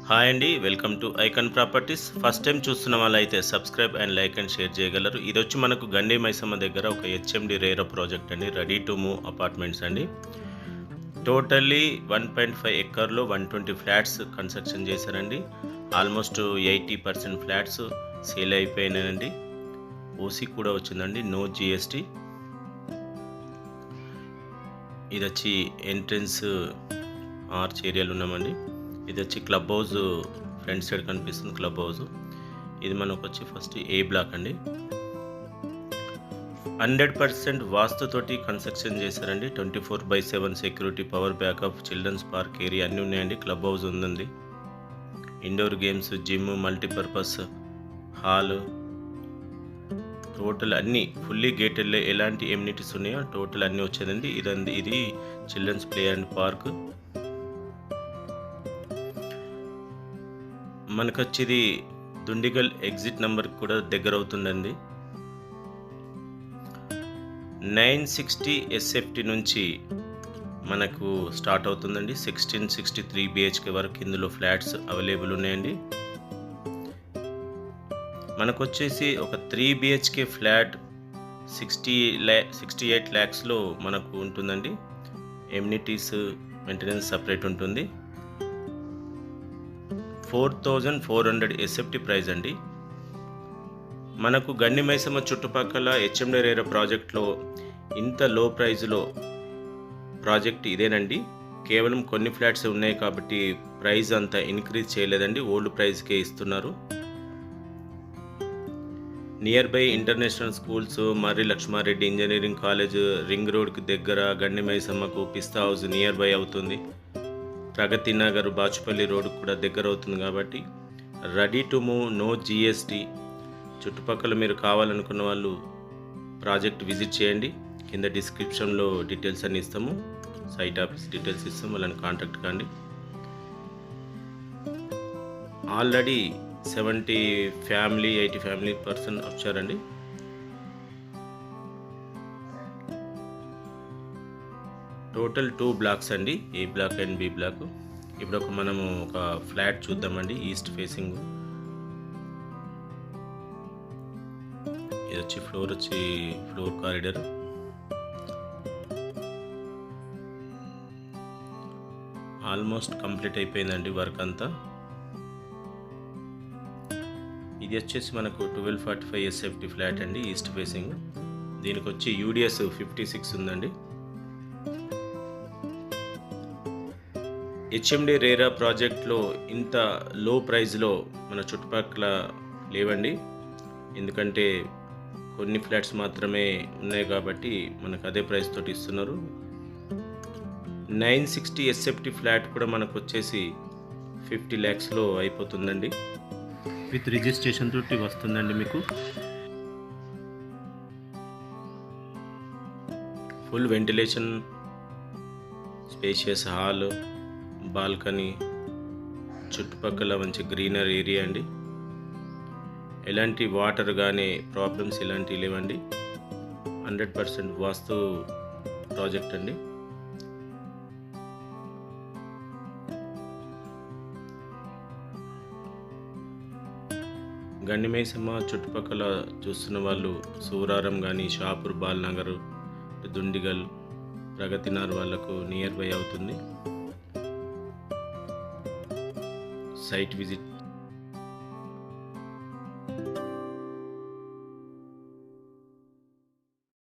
Hi అండి, welcome to icon properties. First time చూస్తున్న వాళ్ళైతే subscribe and like and share చేయగలరు. ఇది వచ్చి మనకు గండి మైసమ్మ దగ్గర ఒక హెచ్ఎండి రేరా ప్రాజెక్ట్ అండి, రెడీ టు మూవ్ అపార్ట్మెంట్స్ అండి. టోటల్లీ 1.5 ఎకర్లో 120 ఫ్లాట్స్ కన్స్ట్రక్షన్ చేశారండి. ఆల్మోస్ట్ 80% ఫ్లాట్స్ సేల్ అయిపోయినాయండి. ఓసీ కూడా వచ్చిందండి, నో జిఎస్టీ. ఇది వచ్చి ఎంట్రన్స్ ఆర్చ్ ఏరియాలో ఉన్నామండి. ఇది వచ్చి క్లబ్ హౌస్ ఫ్రంట్ సైడ్ కనిపిస్తుంది క్లబ్ హౌస్. ఇది మనకు వచ్చి ఫస్ట్ ఏ బ్లాక్ అండి. 100% వాస్తుతోటి కన్స్ట్రక్షన్ చేశారండి. 24/7 security, power backup, children's park area అన్నీ ఉన్నాయండి. క్లబ్ హౌస్ ఉందండి, indoor games, gym, multipurpose hall, total అన్నీ ఫుల్లీ గేటెడ్. ఎలాంటి ఎమ్యూనిటీస్ ఉన్నాయో టోటల్ అన్నీ వచ్చేదండి. ఇది చిల్డ్రన్స్ ప్లే అండ్ పార్క్. మనకు వచ్చేది దుండిగల్ ఎగ్జిట్ నెంబర్ కూడా దగ్గర అవుతుందండి. 960 SFT నుంచి మనకు స్టార్ట్ అవుతుందండి. 1663 BHK వరకు ఇందులో ఫ్లాట్స్ అవైలబుల్ ఉన్నాయండి. మనకు వచ్చేసి ఒక 3 BHK ఫ్లాట్ 68 lakhsలో మనకు ఉంటుందండి. ఎమ్యూనిటీస్, మెయింటెనెన్స్ సపరేట్ ఉంటుంది. 4400 SFT ప్రైజ్ అండి. మనకు గండి మైసమ్మ చుట్టుపక్కల హెచ్ఎండి రేరా ప్రాజెక్ట్లో ఇంత లో ప్రైజ్లో ప్రాజెక్ట్ ఇదేనండి. కేవలం కొన్ని ఫ్లాట్స్ ఉన్నాయి కాబట్టి ప్రైస్ అంత ఇంక్రీజ్ చేయలేదండి, ఓల్డ్ ప్రైస్కే ఇస్తున్నారు. Near by international schools, Marri Lakshmareddy engineering college, ring రోడ్కి దగ్గర, గండి మైసమ్మకు పిస్తా హౌస్ నియర్ బై అవుతుంది. ప్రగతి నగర్, బాచుపల్లి రోడ్ కూడా దగ్గర అవుతుంది కాబట్టి ready to move, no GST. చుట్టుపక్కల మీరు కావాలనుకున్న వాళ్ళు ప్రాజెక్ట్ విజిట్ చేయండి. కింద డిస్క్రిప్షన్లో డీటెయిల్స్ అన్నీ ఇస్తాము, సైట్ ఆఫీస్ డీటెయిల్స్ ఇస్తాము, వాళ్ళని కాంటాక్ట్ కండి. ఆల్రెడీ 70 ఫ్యామిలీ 80 ఫ్యామిలీ పర్సన్ వచ్చారండి. టోటల్ 2 బ్లాక్స్ అండి, ఏ బ్లాక్ అండ్ బి బ్లాక్. ఇప్పుడు మనము ఒక ఫ్లాట్ చూద్దామండి, ఈస్ట్ ఫేసింగ్. ఇది వచ్చి ఫ్లోర్ కారిడార్. ఆల్మోస్ట్ కంప్లీట్ అయిపోయిందండి వర్క్ అంతా. ఇది వచ్చేసి మనకు 1245 SFT ఫ్లాట్ అండి, ఈస్ట్ ఫేసింగ్. దీనికి వచ్చి UDS 56 ఉందండి. హెచ్ఎండి రేరా ప్రాజెక్ట్లో ఇంత లో ప్రైస్లో మన చుట్టుపక్కల లేవండి. ఎందుకంటే కొన్ని ఫ్లాట్స్ మాత్రమే ఉన్నాయి కాబట్టి మనకు అదే ప్రైస్ తోటి ఇస్తున్నారు. 960 SFT ఫ్లాట్ కూడా మనకు వచ్చేసి 50 lakhsలో అయిపోతుందండి. విత్ రిజిస్ట్రేషన్ తోటి వస్తుందండి మీకు. Full ventilation, spacious hall, balcony, చుట్టుపక్కల మంచి గ్రీనర్ ఏరియా అండి. ఎలాంటి వాటర్ కానీ ప్రాబ్లమ్స్ ఇలాంటివి లేవండి. 100% వాస్తు ప్రాజెక్ట్ అండి. గండి మైసమ్మ చుట్టుపక్కల చూస్తున్న వాళ్ళు సూరారం కానీ, షాపూర్, బాల్నగర్, దుండిగల్, ప్రగతినగర్ వాళ్ళకు నియర్ బై అవుతుంది. Site visit